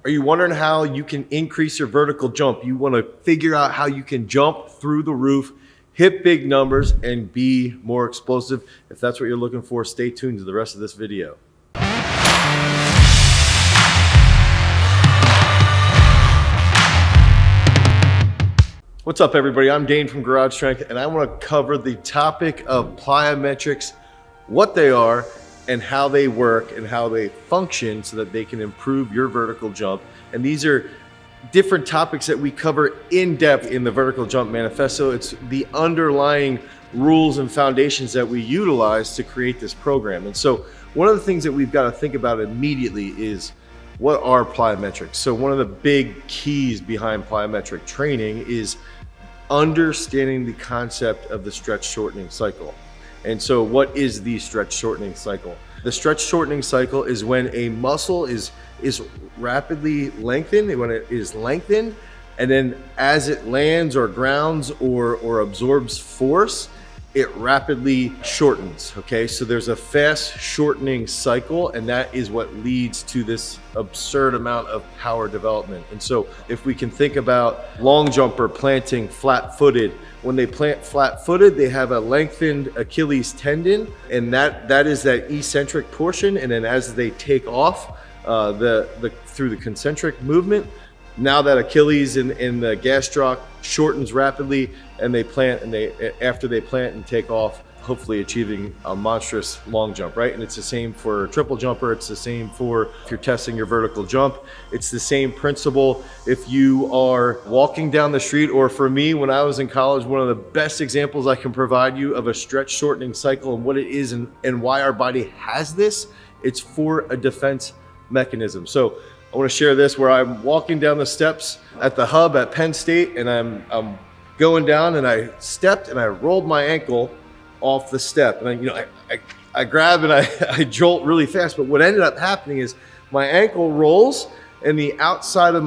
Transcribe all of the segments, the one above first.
Are you wondering how you can increase your vertical jump? You want to figure out how you can jump through the roof, hit big numbers, and be more explosive. If that's what you're looking for, stay tuned to the rest of this video. What's up, everybody? I'm Dane from Garage Strength, and I want to cover the topic of plyometrics, what they are, and how they work and how they function so that they can improve your vertical jump. And these are different topics that we cover in depth in the Vertical Jump Manifesto. It's the underlying rules and foundations that we utilize to create this program. And so one of the things that we've got to think about immediately is, what are plyometrics? So one of the big keys behind plyometric training is understanding the concept of the stretch shortening cycle. And so what is the stretch shortening cycle? The stretch shortening cycle is when a muscle is rapidly lengthened, when it is lengthened, and then as it lands or grounds or absorbs force, it rapidly shortens, okay? So there's a fast shortening cycle, and that is what leads to this absurd amount of power development. And so if we can think about long jumper planting flat-footed, when they plant flat-footed, they have a lengthened Achilles tendon, and that is that eccentric portion. And then as they take off through the concentric movement, now that Achilles in the gastroc shortens rapidly, and they plant, and after they plant and take off, hopefully achieving a monstrous long jump, right? And it's the same for a triple jumper. It's the same for if you're testing your vertical jump. It's the same principle if you are walking down the street, or for me, when I was in college, one of the best examples I can provide you of a stretch shortening cycle and what it is and why our body has this, it's for a defense mechanism. So I want to share this where I'm walking down the steps at the hub at Penn State, and I'm going down, and I stepped and I rolled my ankle off the step, and I grab and I jolt really fast. But what ended up happening is my ankle rolls, and the outside of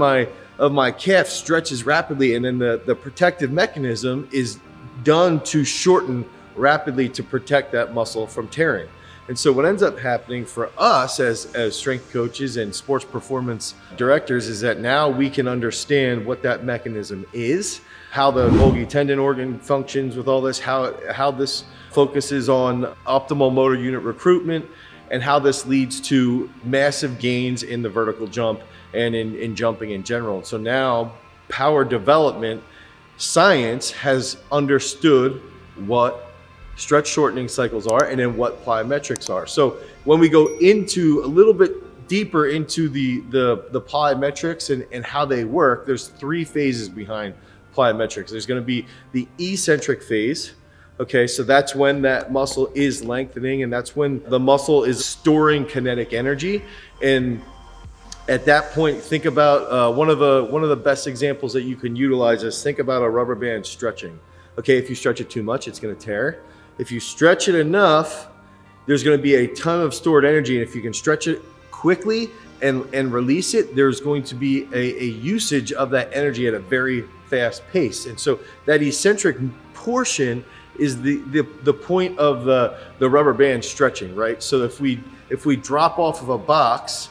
my calf stretches rapidly, and then the protective mechanism is done to shorten rapidly to protect that muscle from tearing. And so what ends up happening for us as strength coaches and sports performance directors is that now we can understand what that mechanism is, how the Golgi tendon organ functions with all this, how this focuses on optimal motor unit recruitment, and how this leads to massive gains in the vertical jump and in jumping in general. So now power development science has understood what stretch shortening cycles are and then what plyometrics are. So when we go into a little bit deeper into the plyometrics and how they work, there's three phases behind plyometrics. There's going to be the eccentric phase. Okay, so that's when that muscle is lengthening, and that's when the muscle is storing kinetic energy. And at that point, think about one of the best examples that you can utilize is, think about a rubber band stretching. Okay, if you stretch it too much, it's going to tear. If you stretch it enough, there's going to be a ton of stored energy, and if you can stretch it quickly and release it, there's going to be a usage of that energy at a very fast pace. And so that eccentric portion is the point of the rubber band stretching, right? So if we drop off of a box,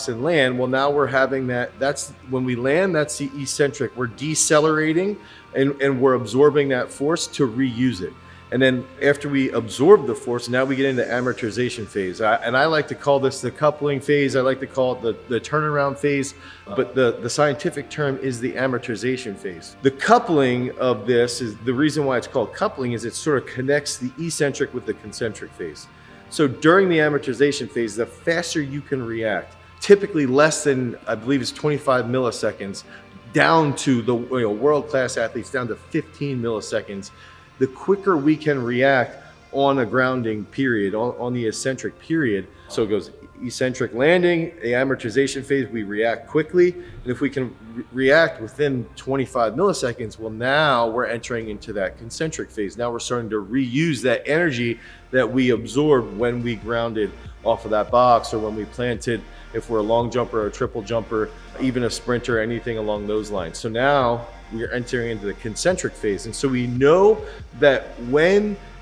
and land, well, now we're having that's when we land, that's the eccentric. We're decelerating and we're absorbing that force to reuse it. And then after we absorb the force, now we get into amortization phase. And I like to call this the coupling phase. I like to call it the turnaround phase, but the scientific term is the amortization phase. The coupling of this is the reason why it's called coupling, is it sort of connects the eccentric with the concentric phase. So during the amortization phase, the faster you can react, typically less than, I believe it's 25 milliseconds, down to the world-class athletes, down to 15 milliseconds, the quicker we can react on a grounding period, on the eccentric period. So it goes eccentric landing, the amortization phase, we react quickly. And if we can react within 25 milliseconds, well, now we're entering into that concentric phase. Now we're starting to reuse that energy that we absorbed when we grounded off of that box, or when we planted, if we're a long jumper or a triple jumper, even a sprinter, anything along those lines. So now we are entering into the concentric phase. And so we know that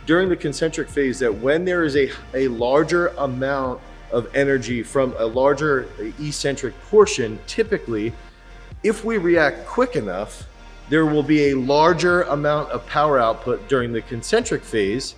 during the concentric phase, that when there is a larger amount of energy from a larger eccentric portion, typically, if we react quick enough, there will be a larger amount of power output during the concentric phase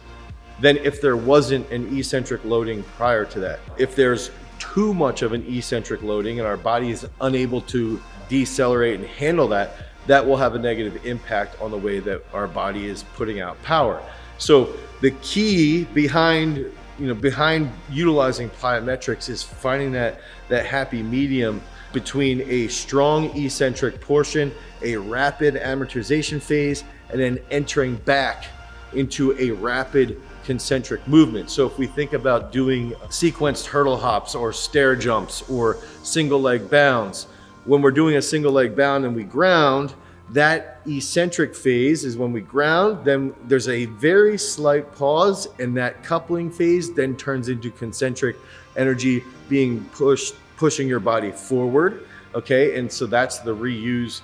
than if there wasn't an eccentric loading prior to that. If there's too much of an eccentric loading and our body is unable to decelerate and handle that, that will have a negative impact on the way that our body is putting out power. So the key behind utilizing plyometrics is finding that happy medium between a strong eccentric portion, a rapid amortization phase, and then entering back into a rapid concentric movement. So if we think about doing sequenced hurdle hops or stair jumps or single leg bounds, when we're doing a single leg bound and we ground, that eccentric phase is when we ground, then there's a very slight pause, and that coupling phase then turns into concentric energy being pushing your body forward. Okay, and so that's the reuse.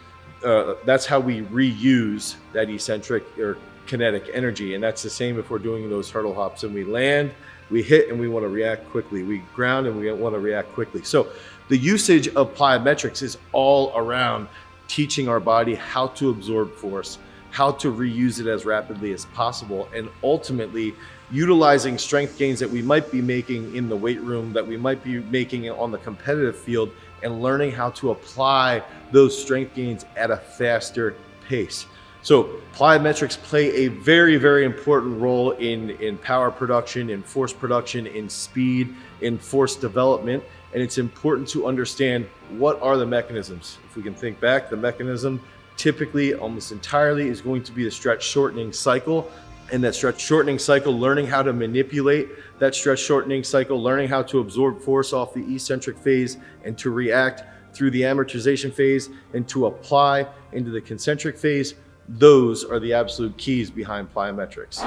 That's how we reuse that eccentric or kinetic energy, and that's the same if we're doing those hurdle hops and we land, we hit, and we want to react quickly. We ground and we want to react quickly. So the usage of plyometrics is all around teaching our body how to absorb force, how to reuse it as rapidly as possible, and ultimately utilizing strength gains that we might be making in the weight room, that we might be making on the competitive field, and learning how to apply those strength gains at a faster pace. So plyometrics play a very, very important role in power production, in force production, in speed, in force development. And it's important to understand what are the mechanisms. If we can think back, the mechanism typically almost entirely is going to be the stretch shortening cycle. And that stretch shortening cycle, learning how to manipulate that stretch shortening cycle, learning how to absorb force off the eccentric phase and to react through the amortization phase and to apply into the concentric phase. Those are the absolute keys behind plyometrics.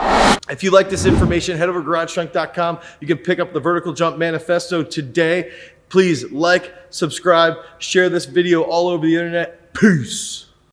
If you like this information, head over to garagestrength.com. You can pick up the Vertical Jump Manifesto today. Please like, subscribe, share this video all over the internet. Peace.